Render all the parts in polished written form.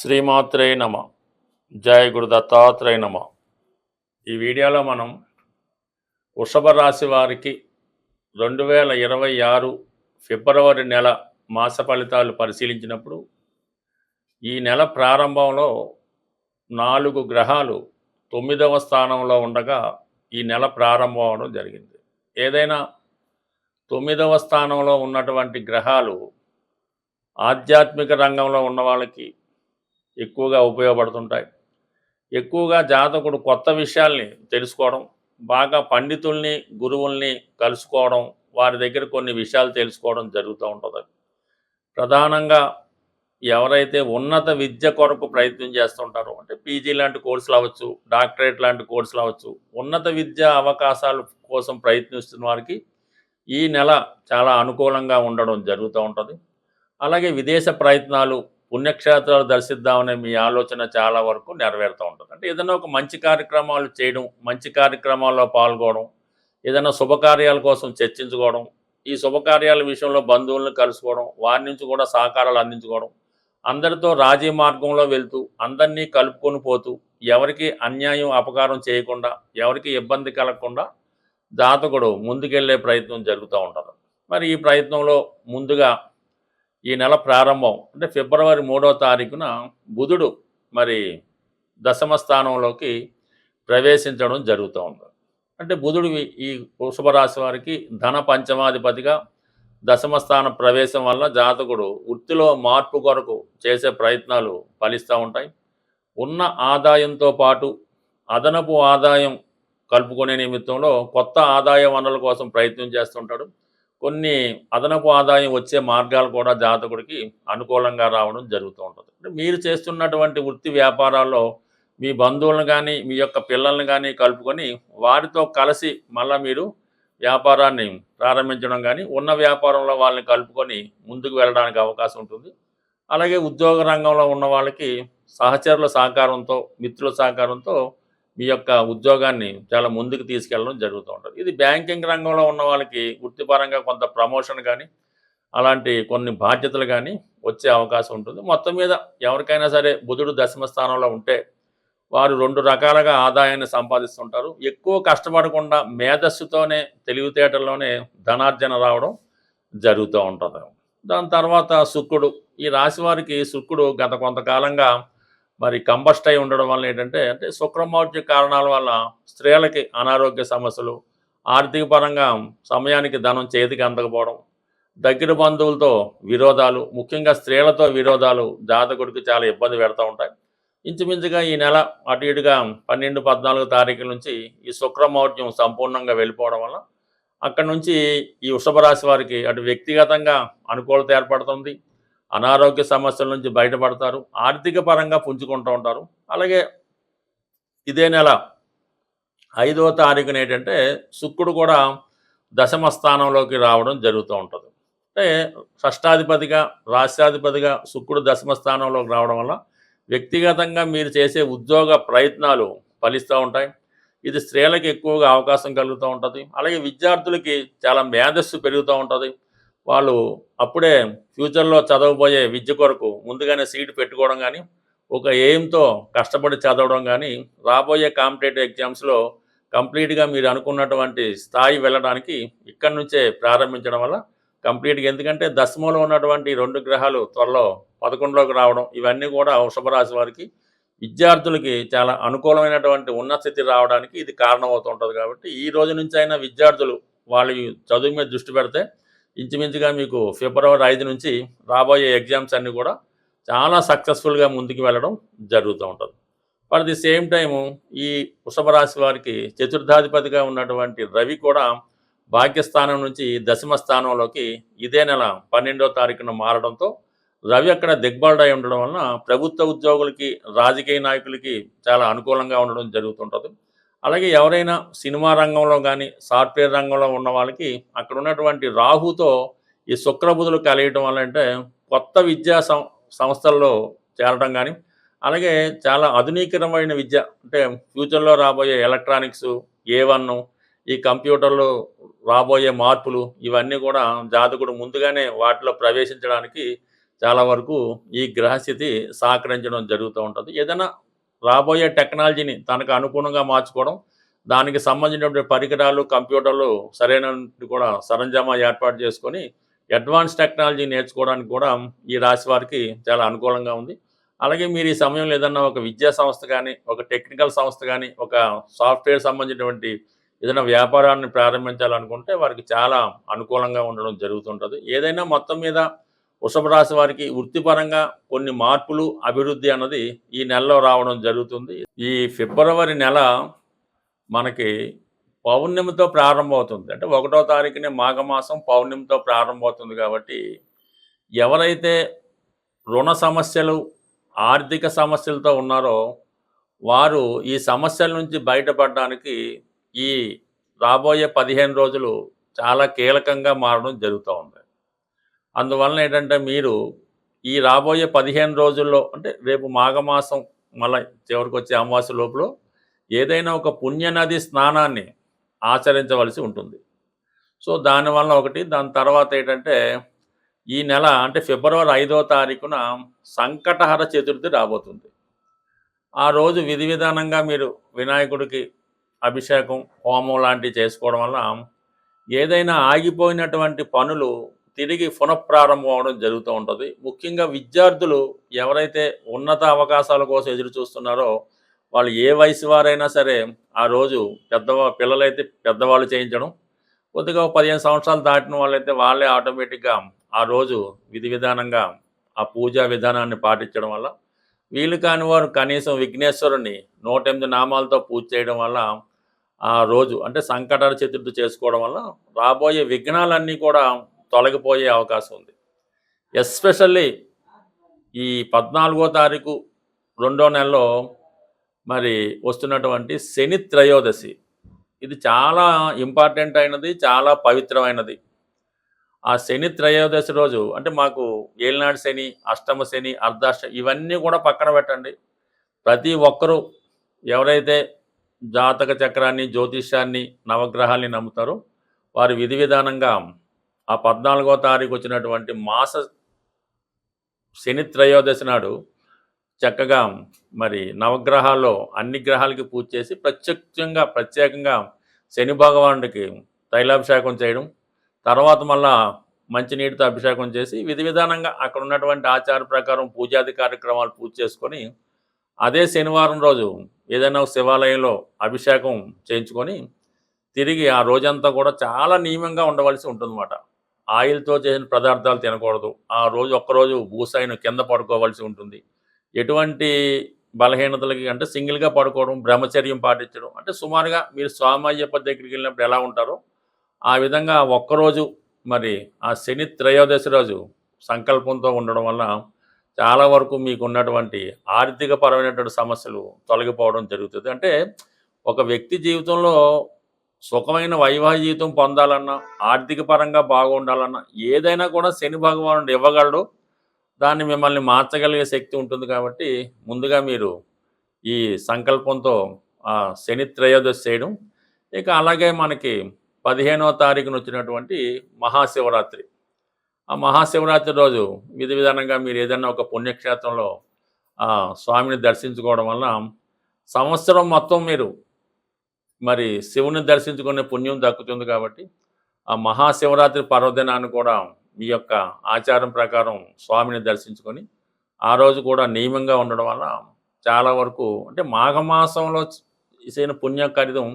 శ్రీమాత్రే నమ. జయ గురు దత్తాత్రేయ నమ. ఈ వీడియోలో మనం వృషభ రాశి వారికి 2026 ఫిబ్రవరి నెల మాస ఫలితాలు పరిశీలించినప్పుడు ఈ నెల ప్రారంభంలో 4 గ్రహాలు 9వ స్థానంలో ఉండగా ఈ నెల ప్రారంభం అవడం జరిగింది. ఏదైనా 9వ స్థానంలో ఉన్నటువంటి గ్రహాలు ఆధ్యాత్మిక రంగంలో ఉన్న వాళ్ళకి ఎక్కువగా ఉపయోగపడుతుంటాయి. ఎక్కువగా జాతకుడు కొత్త విషయాల్ని తెలుసుకోవడం, బాగా పండితుల్ని గురువుల్ని కలుసుకోవడం, వారి దగ్గర కొన్ని విషయాలు తెలుసుకోవడం జరుగుతూ ఉంటుంది. ప్రధానంగా ఎవరైతే ఉన్నత విద్య కొరకు ప్రయత్నం చేస్తుంటారో, అంటే పీజీ లాంటి కోర్సులు అవ్వచ్చు, డాక్టరేట్ లాంటి కోర్సులు అవ్వచ్చు, ఉన్నత విద్యా అవకాశాల కోసం ప్రయత్నిస్తున్న వారికి ఈ నెల చాలా అనుకూలంగా ఉండడం జరుగుతూ ఉంటుంది. అలాగే విదేశ ప్రయత్నాలు, పుణ్యక్షేత్రాలు దర్శిద్దామనే మీ ఆలోచన చాలా వరకు నెరవేరుతూ ఉంటుంది. అంటే ఏదైనా ఒక మంచి కార్యక్రమాలు చేయడం, మంచి కార్యక్రమాల్లో పాల్గొనడం, ఏదైనా శుభకార్యాల కోసం చర్చించుకోవడం, ఈ శుభకార్యాల విషయంలో బంధువులను కలుసుకోవడం, వారి నుంచి కూడా సహకారాలు అందించుకోవడం, అందరితో రాజీ మార్గంలో వెళ్తూ అందరినీ కలుపుకొని పోతూ ఎవరికి అన్యాయం అపకారం చేయకుండా, ఎవరికి ఇబ్బంది కలగకుండా జాతకుడు ముందుకెళ్లే ప్రయత్నం జరుగుతూ ఉంటుంది. మరి ఈ ప్రయత్నంలో ముందుగా ఈ నెల ప్రారంభం అంటే ఫిబ్రవరి 3వ తారీఖున బుధుడు మరి దశమ స్థానంలోకి ప్రవేశించడం జరుగుతూ ఉంది. అంటే బుధుడు ఈ వృషభ రాశి వారికి ధన పంచమాధిపతిగా దశమ స్థాన ప్రవేశం వల్ల జాతకుడు వృత్తిలో మార్పు కొరకు చేసే ప్రయత్నాలు ఫలిస్తూ ఉంటాయి. ఉన్న ఆదాయంతో పాటు అదనపు ఆదాయం కలుపుకునే నిమిత్తంలో కొత్త ఆదాయ వనరుల కోసం ప్రయత్నం చేస్తుంటాడు. కొన్ని అదనపు ఆదాయం వచ్చే మార్గాలు కూడా జాతకుడికి అనుకూలంగా రావడం జరుగుతూ ఉంటుంది. అంటే మీరు చేస్తున్నటువంటి వృత్తి వ్యాపారాల్లో మీ బంధువులను కానీ, మీ యొక్క పిల్లల్ని కానీ కలుపుకొని వారితో కలిసి మళ్ళీ మీరు వ్యాపారాన్ని ప్రారంభించడం కానీ, ఉన్న వ్యాపారంలో వాళ్ళని కలుపుకొని ముందుకు వెళ్ళడానికి అవకాశం ఉంటుంది. అలాగే ఉద్యోగ రంగంలో ఉన్న వాళ్ళకి సహచరుల సహకారంతో, మిత్రుల సహకారంతో మీ యొక్క ఉద్యోగాన్ని చాలా ముందుకు తీసుకెళ్ళడం జరుగుతూ ఉంటుంది. ఇది బ్యాంకింగ్ రంగంలో ఉన్న వాళ్ళకి వృత్తిపరంగా కొంత ప్రమోషన్ కానీ, అలాంటి కొన్ని బాధ్యతలు కానీ వచ్చే అవకాశం ఉంటుంది. మొత్తం మీద ఎవరికైనా సరే బుధుడు దశమ స్థానంలో ఉంటే వారు 2 రకాలుగా ఆదాయాన్ని సంపాదిస్తుంటారు. ఎక్కువ కష్టపడకుండా మేధస్సుతోనే, తెలివితేటల్లోనే ధనార్జన రావడం జరుగుతూ ఉంటుంది. దాని తర్వాత శుక్రుడు, ఈ రాశి వారికి శుక్రుడు గత కొంతకాలంగా మరి కంబస్ట్ అయి ఉండడం వల్ల ఏంటంటే శుక్రమౌఢ్య కారణాల వల్ల స్త్రీలకి అనారోగ్య సమస్యలు, ఆర్థిక పరంగా సమయానికి ధనం చేతికి అందకపోవడం, దగ్గర బంధువులతో విరోధాలు, ముఖ్యంగా స్త్రీలతో విరోధాలు జాతకుడికి చాలా ఇబ్బంది పెడతా ఉంటాయి. ఇంచుమించుగా ఈ నెల అటు ఇటుగా 12, 14 తారీఖుల నుంచి ఈ శుక్రమౌఢ్యం సంపూర్ణంగా వెళ్ళిపోవడం వల్ల అక్కడి నుంచి ఈ వృషభ రాశి వారికి అటు వ్యక్తిగతంగా అనుకూలత ఏర్పడుతుంది, అనారోగ్య సమస్యల నుంచి బయటపడతారు, ఆర్థిక పరంగా పుంజుకుంటూ ఉంటారు. అలాగే ఇదే నెల 5వ తారీఖున ఏంటంటే శుక్రుడు కూడా దశమ స్థానంలోకి రావడం జరుగుతూ ఉంటుంది. అంటే షష్టాధిపతిగా, రాష్ట్రాధిపతిగా శుక్రుడు దశమ స్థానంలోకి రావడం వల్ల వ్యక్తిగతంగా మీరు చేసే ఉద్యోగ ప్రయత్నాలు ఫలిస్తూ ఉంటాయి. ఇది స్త్రీలకు ఎక్కువగా అవకాశం కలుగుతూ ఉంటుంది. అలాగే విద్యార్థులకి చాలా మేధస్సు పెరుగుతూ ఉంటుంది. వాళ్ళు అప్పుడే ఫ్యూచర్లో చదవబోయే విద్య కొరకు ముందుగానే సీటు పెట్టుకోవడం కానీ, ఒక ఎయిమ్తో కష్టపడి చదవడం కానీ, రాబోయే కాంపిటేటివ్ ఎగ్జామ్స్లో కంప్లీట్గా మీరు అనుకున్నటువంటి స్థాయి వెళ్ళడానికి ఇక్కడి నుంచే ప్రారంభించడం వల్ల కంప్లీట్గా, ఎందుకంటే దశమంలో ఉన్నటువంటి 2 గ్రహాలు త్వరలో 11లోకి రావడం, ఇవన్నీ కూడా వృషభ రాశి వారికి విద్యార్థులకి చాలా అనుకూలమైనటువంటి ఉన్నత స్థితి రావడానికి ఇది కారణమవుతుంటుంది. కాబట్టి ఈ రోజు నుంచి అయినా విద్యార్థులు వాళ్ళ చదువు మీద దృష్టి పెడితే ఇంచుమించుగా మీకు ఫిబ్రవరి 5 నుంచి రాబోయే ఎగ్జామ్స్ అన్నీ కూడా చాలా సక్సెస్ఫుల్గా ముందుకు వెళ్ళడం జరుగుతూ ఉంటుంది. ఫర్ ది సేమ్ టైము ఈ వృషభ రాశి వారికి చతుర్థాధిపతిగా ఉన్నటువంటి రవి కూడా భాగ్యస్థానం నుంచి దశమ స్థానంలోకి ఇదే నెల 12వ తారీఖున మారడంతో రవి అక్కడ దిగ్బలుడై ఉండడం వలన ప్రభుత్వ ఉద్యోగులకి, రాజకీయ నాయకులకి చాలా అనుకూలంగా ఉండడం జరుగుతుంటుంది. అలాగే ఎవరైనా సినిమా రంగంలో కానీ, సాఫ్ట్వేర్ రంగంలో ఉన్న వాళ్ళకి అక్కడ ఉన్నటువంటి రాహుతో ఈ శుక్రబుధులు కలియటం వల్ల అంటే కొత్త విద్యా సంస్థల్లో చేరడం కానీ, అలాగే చాలా ఆధునికరమైన విద్య, అంటే ఫ్యూచర్లో రాబోయే ఎలక్ట్రానిక్స్, A1, ఈ కంప్యూటర్లో రాబోయే మార్పులు, ఇవన్నీ కూడా జాతకుడు ముందుగానే వాటిలో ప్రవేశించడానికి చాలా వరకు ఈ గ్రహస్థితి సహకరించడం జరుగుతూ ఉంటుంది. ఏదైనా రాబోయే టెక్నాలజీని తనకు అనుగుణంగా మార్చుకోవడం, దానికి సంబంధించినటువంటి పరికరాలు, కంప్యూటర్లు సరైనటువంటి కూడా సరంజామా ఏర్పాటు చేసుకొని, అడ్వాన్స్ టెక్నాలజీ నేర్చుకోవడానికి కూడా ఈ రాశి వారికి చాలా అనుకూలంగా ఉంది. అలాగే మీరు ఈ సమయంలో ఏదన్నా ఒక విద్యా సంస్థ గానీ, ఒక టెక్నికల్ సంస్థ గానీ, ఒక సాఫ్ట్‌వేర్ సంబంధించినటువంటి ఏదైనా వ్యాపారాన్ని ప్రారంభించాలనుకుంటే వారికి చాలా అనుకూలంగా ఉండడం జరుగుతుంటది. ఏదైనా మొత్తం మీద వృషభ రాశి వారికి వృత్తిపరంగా కొన్ని మార్పులు, అభివృద్ధి అన్నది ఈ నెలలో రావడం జరుగుతుంది. ఈ ఫిబ్రవరి నెల మనకి పౌర్ణమితో ప్రారంభమవుతుంది. అంటే 1వ తారీఖునే మాఘమాసం పౌర్ణమితో ప్రారంభమవుతుంది కాబట్టి, ఎవరైతే రుణ సమస్యలు, ఆర్థిక సమస్యలతో ఉన్నారో, వారు ఈ సమస్యల నుంచి బయటపడడానికి ఈ రాబోయే 15 రోజులు చాలా కీలకంగా మారడం జరుగుతూ ఉంది. అందువలన ఏంటంటే మీరు ఈ రాబోయే 15 రోజుల్లో అంటే రేపు మాఘమాసం మళ్ళా చివరికొచ్చే అమావాస్య లోపల ఏదైనా ఒక పుణ్యనది స్నానాన్ని ఆచరించవలసి ఉంటుంది. సో దానివల్ల ఒకటి, దాని తర్వాత ఏంటంటే ఈ నెల అంటే ఫిబ్రవరి 5వ తారీఖున సంకటహర చతుర్థి రాబోతుంది. ఆ రోజు విధి విధానంగా మీరు వినాయకుడికి అభిషేకం, హోమం లాంటివి చేసుకోవడం వల్ల ఏదైనా ఆగిపోయినటువంటి పనులు తిరిగి పునఃప్రారంభం అవ్వడం జరుగుతూ ఉంటుంది. ముఖ్యంగా విద్యార్థులు ఎవరైతే ఉన్నత అవకాశాల కోసం ఎదురు చూస్తున్నారో, వాళ్ళు ఏ వయసు వారైనా సరే ఆ రోజు పిల్లలైతే పెద్దవాళ్ళు చేయించడం, కొద్దిగా 15 సంవత్సరాలు దాటిన వాళ్ళైతే వాళ్ళే ఆటోమేటిక్గా ఆ రోజు విధి విధానంగా ఆ పూజా విధానాన్ని పాటించడం వల్ల, వీలు కాని వారు కనీసం విఘ్నేశ్వరుని 108 నామాలతో పూజ చేయడం వల్ల ఆ రోజు అంటే సంకటహర చతుర్థి చేసుకోవడం వల్ల రాబోయే విఘ్నాలన్నీ కూడా తొలగిపోయే అవకాశం ఉంది. ఎస్పెషల్లీ ఈ 14వ తారీఖు 2వ నెలలో మరి వస్తున్నటువంటి శని త్రయోదశి, ఇది చాలా ఇంపార్టెంట్ అయినది, చాలా పవిత్రమైనది. ఆ శని త్రయోదశి రోజు అంటే మాకు ఏలినాడు శని, అష్టమ శని, ఇవన్నీ కూడా పక్కన పెట్టండి. ప్రతి ఒక్కరూ ఎవరైతే జాతక చక్రాన్ని, జ్యోతిష్యాన్ని, నవగ్రహాల్ని నమ్ముతారో వారు విధి విధానంగా ఆ 14వ తారీఖు వచ్చినటువంటి మాస శని త్రయోదశి నాడు చక్కగా మరి నవగ్రహాల్లో అన్ని గ్రహాలకి పూజ చేసి ప్రత్యేకంగా శని భగవానుడికి తైలాభిషేకం చేయడం, తర్వాత మళ్ళా మంచినీటితో అభిషేకం చేసి విధి విధానంగా అక్కడ ఉన్నటువంటి ఆచార ప్రకారం పూజాది కార్యక్రమాలు పూజ చేసుకొని, అదే శనివారం రోజు ఏదైనా శివాలయంలో అభిషేకం చేయించుకొని తిరిగి ఆ రోజంతా కూడా చాలా నియమంగా ఉండవలసి ఉంటుందన్నమాట. ఆయిల్తో చేసిన పదార్థాలు తినకూడదు. ఆ రోజు ఒక్కరోజు భూసైన కింద పడుకోవాల్సి ఉంటుంది. ఎటువంటి బలహీనతలకి అంటే సింగిల్గా పడుకోవడం, బ్రహ్మచర్యం పాటించడం, అంటే సుమారుగా మీరు స్వామి అయ్యప్ప దగ్గరికి వెళ్ళినప్పుడు ఎలా ఉంటారో ఆ విధంగా ఒక్కరోజు మరి ఆ శని త్రయోదశి రోజు సంకల్పంతో ఉండడం వల్ల చాలా వరకు మీకు ఉన్నటువంటి ఆర్థిక పరమైనటువంటి సమస్యలు తొలగిపోవడం జరుగుతుంది. అంటే ఒక వ్యక్తి జీవితంలో సుఖమైన వైవాహిక జీవితం పొందాలన్నా, ఆర్థిక పరంగా బాగుండాలన్నా ఏదైనా కూడా శని భగవానుడు ఇవ్వగలడు. దాన్ని మిమ్మల్ని మార్చగలిగే శక్తి ఉంటుంది కాబట్టి ముందుగా మీరు ఈ సంకల్పంతో శని త్రయోదశి చేయడం. ఇక అలాగే మనకి 15వ తారీఖున వచ్చినటువంటి మహాశివరాత్రి. ఆ మహాశివరాత్రి రోజు విధి విధానంగా మీరు ఏదైనా ఒక పుణ్యక్షేత్రంలో స్వామిని దర్శించుకోవడం వల్ల సంవత్సరం మొత్తం మీరు మరి శివుని దర్శించుకునే పుణ్యం దక్కుతుంది కాబట్టి ఆ మహాశివరాత్రి పర్వదినాన్ని కూడా మీ యొక్క ఆచారం ప్రకారం స్వామిని దర్శించుకొని ఆ రోజు కూడా నియమంగా ఉండడం వల్ల చాలా వరకు అంటే మాఘమాసంలో చేసిన పుణ్యకార్యం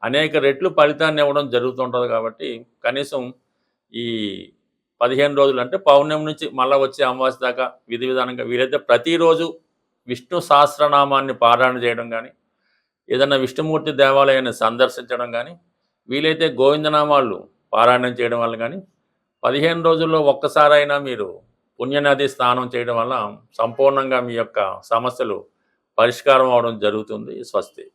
అనేక రెట్లు ఫలితాన్ని ఇవ్వడం జరుగుతుంటుంది. కాబట్టి కనీసం ఈ 15 రోజులు అంటే పౌర్ణమి నుంచి మళ్ళీ వచ్చే అమావాస్య దాకా విధి విధానంగా వీలైతే ప్రతిరోజు విష్ణు సహస్రనామాన్ని పారాయణ చేయడం కానీ, ఏదైనా విష్ణుమూర్తి దేవాలయాన్ని సందర్శించడం కానీ, వీలైతే గోవిందనామాలు పారాయణం చేయడం వల్ల కానీ 15 రోజుల్లో ఒక్కసారైనా మీరు పుణ్యనది స్నానం చేయడం వల్ల సంపూర్ణంగా మీ యొక్క సమస్యలు పరిష్కారం అవడం జరుగుతుంది. స్వస్తి.